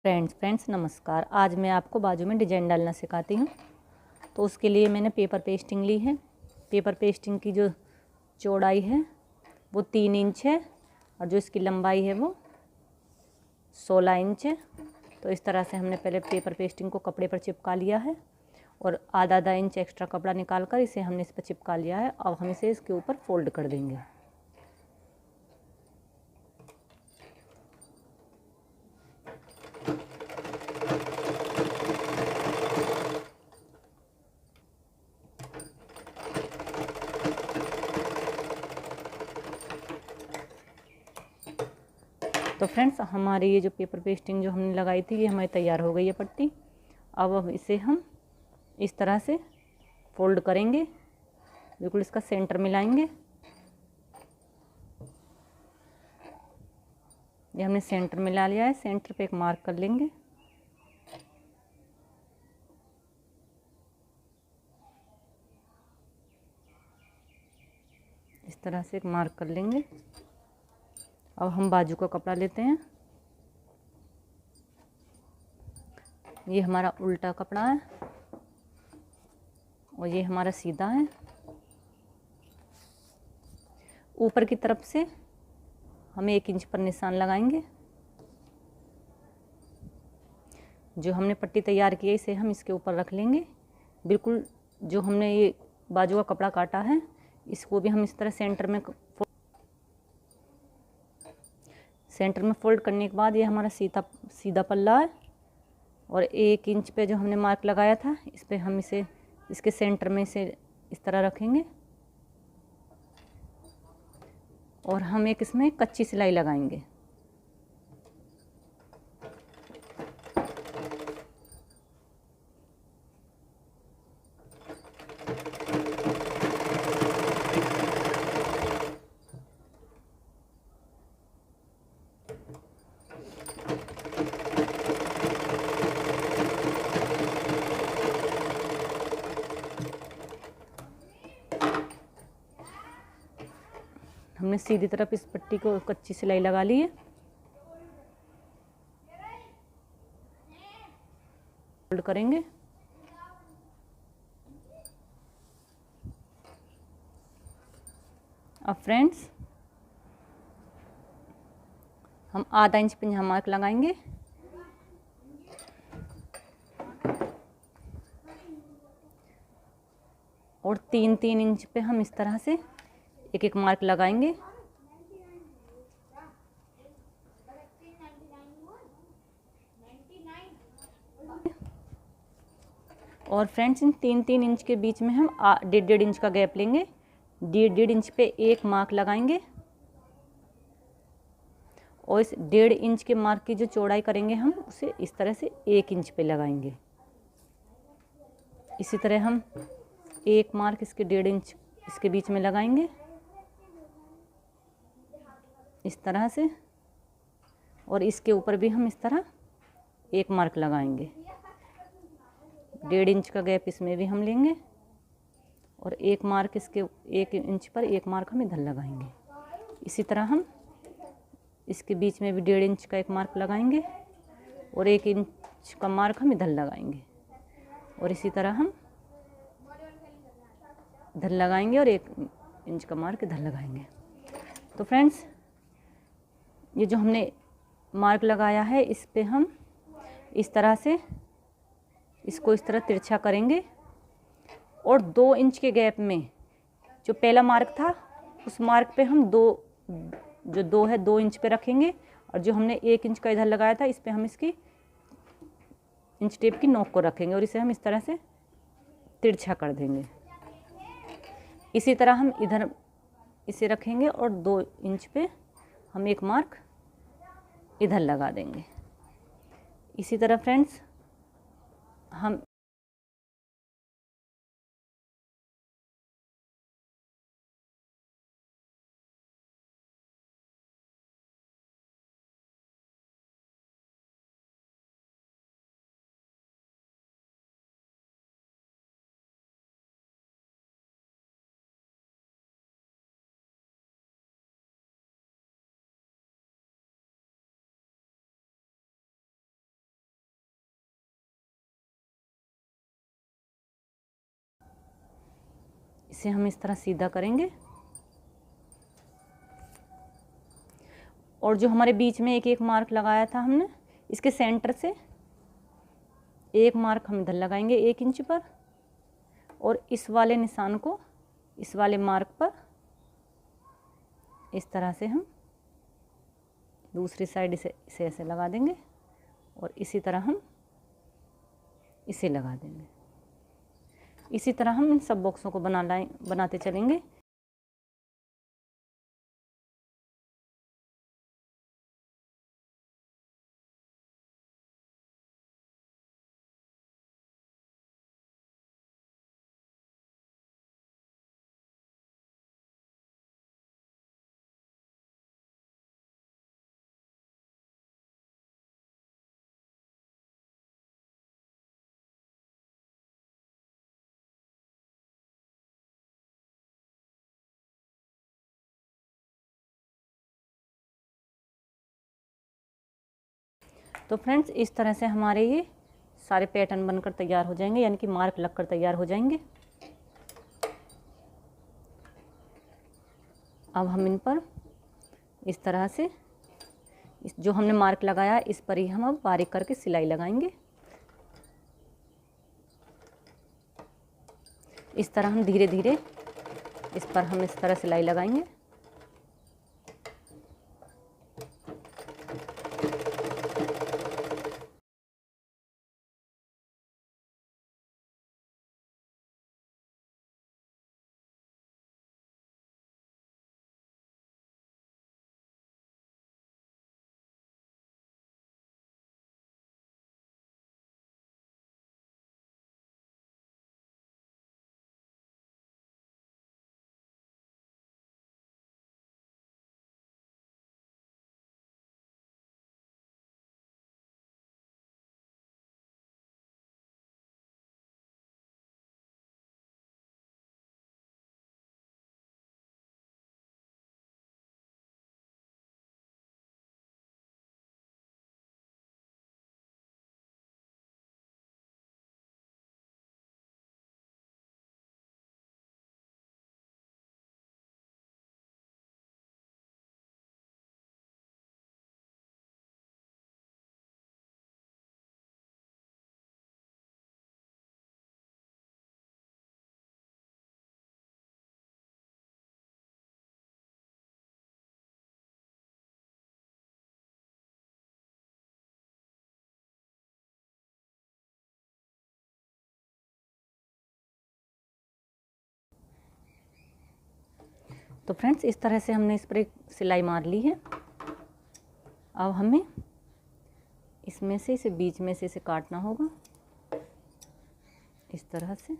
Friends नमस्कार। आज मैं आपको बाजू में डिजाइन डालना सिखाती हूँ। तो उसके लिए मैंने पेपर पेस्टिंग ली है। पेपर पेस्टिंग की जो चौड़ाई है वो 3 इंच है और जो इसकी लंबाई है वो 16 इंच है। तो इस तरह से हमने पहले पेपर पेस्टिंग को कपड़े पर चिपका लिया है और आधा इंच एक्स्ट्रा कपड़ा निकाल कर इसे हमने इस पर चिपका लिया है। अब हम इसे इसके ऊपर फोल्ड कर देंगे। तो फ्रेंड्स हमारी ये जो पेपर पेस्टिंग जो हमने लगाई थी ये हमारी तैयार हो गई है पट्टी। अब इसे हम इस तरह से फोल्ड करेंगे, बिल्कुल इसका सेंटर मिलाएंगे। ये हमने सेंटर मिला लिया है। सेंटर पे एक मार्क कर लेंगे। इस तरह से एक मार्क कर लेंगे। अब हम बाजू का कपड़ा लेते हैं। ये हमारा उल्टा कपड़ा है और ये हमारा सीधा है। ऊपर की तरफ से हम 1 इंच पर निशान लगाएंगे। जो हमने पट्टी तैयार की है इसे हम इसके ऊपर रख लेंगे। बिल्कुल जो हमने ये बाजू का कपड़ा काटा है इसको भी हम इस तरह सेंटर में फोल्ड करने के बाद ये हमारा सीधा पल्ला है और 1 इंच पे जो हमने मार्क लगाया था इस पे हम इसे इसके सेंटर में इसे इस तरह रखेंगे और हम एक इसमें कच्ची सिलाई लगाएंगे। हमने सीधी तरफ इस पट्टी को कच्ची सिलाई लगा ली है। फोल्ड करेंगे। अब फ्रेंड्स हम आधा इंच पे यहाँ मार्क लगाएंगे और 3-3 इंच पे हम इस तरह से एक मार्क लगाएंगे। और फ्रेंड्स इन 3-3 इंच के बीच में हम 1.5 इंच का गैप लेंगे। 1.5 इंच पे एक मार्क लगाएंगे और इस 1.5 इंच के मार्क की जो चौड़ाई करेंगे हम उसे इस तरह से 1 इंच पे लगाएंगे। इसी तरह हम एक मार्क इसके 1.5 इंच इसके बीच में लगाएंगे इस तरह से और इसके ऊपर भी हम इस तरह एक मार्क लगाएंगे। 1.5 इंच का गैप इसमें भी हम लेंगे और एक मार्क इसके 1 इंच पर एक मार्क हम इधर लगाएंगे। इसी तरह हम इसके बीच में भी 1.5 इंच का एक मार्क लगाएंगे और 1 इंच का मार्क हम इधर लगाएंगे और इसी तरह हम इधर लगाएंगे और 1 इंच का मार्क इधर लगाएंगे। तो फ्रेंड्स ये जो हमने मार्क लगाया है इस पे हम इस तरह से इसको इस तरह तिरछा करेंगे और 2 इंच के गैप में जो पहला मार्क था उस मार्क पे हम 2 इंच पे रखेंगे और जो हमने 1 इंच का इधर लगाया था इस पे हम इसकी इंच टेप की नोक को रखेंगे और इसे हम इस तरह से तिरछा कर देंगे। इसी तरह हम इधर इसे रखेंगे और 2 इंच पे हम एक मार्क इधर लगा देंगे। इसी तरह फ्रेंड्स हम इसे हम इस तरह सीधा करेंगे और जो हमारे बीच में एक एक मार्क लगाया था हमने, इसके सेंटर से एक मार्क हम इधर लगाएंगे 1 इंच पर और इस वाले निशान को इस वाले मार्क पर इस तरह से हम दूसरी साइड इसे ऐसे लगा देंगे और इसी तरह हम इसे लगा देंगे। इसी तरह हम इन सब बॉक्सों को बनाते चलेंगे। तो फ्रेंड्स इस तरह से हमारे ये सारे पैटर्न बनकर तैयार हो जाएंगे, यानी कि मार्क लगकर तैयार हो जाएंगे। अब हम इन पर इस तरह से जो हमने मार्क लगाया इस पर ही हम अब बारीक करके सिलाई लगाएंगे। इस तरह हम धीरे धीरे इस पर हम इस तरह सिलाई लगाएंगे। तो फ्रेंड्स इस तरह से हमने इस पर एक सिलाई मार ली है। अब हमें इसमें से इसे बीच में से इसे काटना होगा इस तरह से।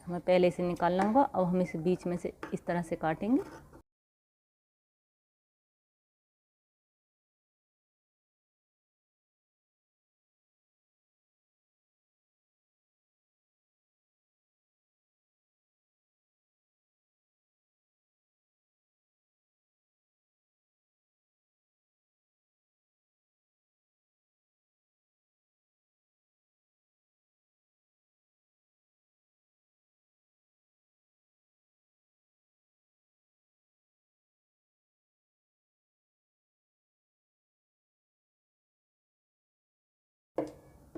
हमें पहले इसे निकालना होगा। अब हम इसे बीच में से इस तरह से काटेंगे।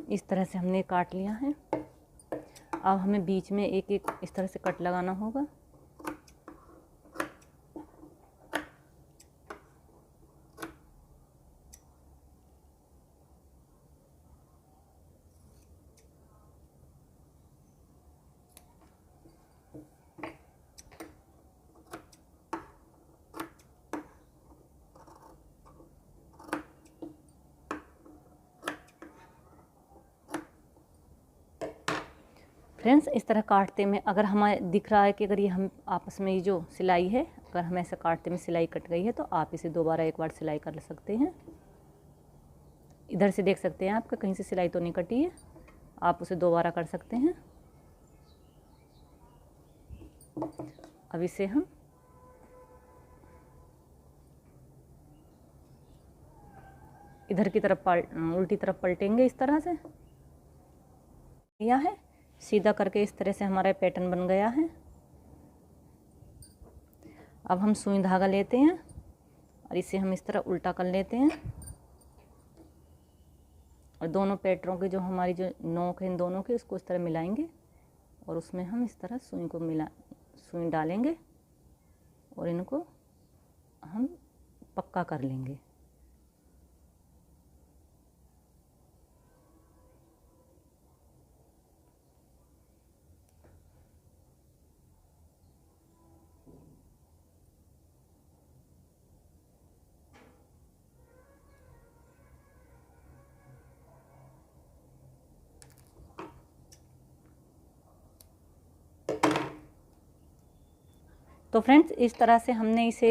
इस तरह से हमने काट लिया है। अब हमें बीच में एक एक इस तरह से कट लगाना होगा। फ्रेंड्स इस तरह काटते में अगर हमें दिख रहा है कि अगर ये हम आपस में ये जो सिलाई है, अगर हम ऐसा काटते में सिलाई कट गई है तो आप इसे दोबारा एक बार सिलाई कर सकते हैं। इधर से देख सकते हैं आपका कहीं से सिलाई तो नहीं कटी है, आप उसे दोबारा कर सकते हैं। अब इसे हम इधर की तरफ उल्टी तरफ पलटेंगे इस तरह से। यह है सीधा करके इस तरह से हमारा पैटर्न बन गया है। अब हम सुई धागा लेते हैं और इसे हम इस तरह उल्टा कर लेते हैं और दोनों पैटर्नों के जो हमारी जो नोक है इन दोनों के उसको इस तरह मिलाएंगे और उसमें हम इस तरह सुई डालेंगे और इनको हम पक्का कर लेंगे। तो फ्रेंड्स इस तरह से हमने इसे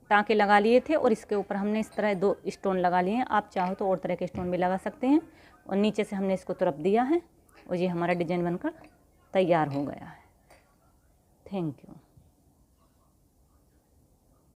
टाँके लगा लिए थे और इसके ऊपर हमने इस तरह 2 स्टोन लगा लिए हैं। आप चाहो तो और तरह के स्टोन भी लगा सकते हैं और नीचे से हमने इसको तुरप दिया है और ये हमारा डिजाइन बनकर तैयार हो गया है। Thank you.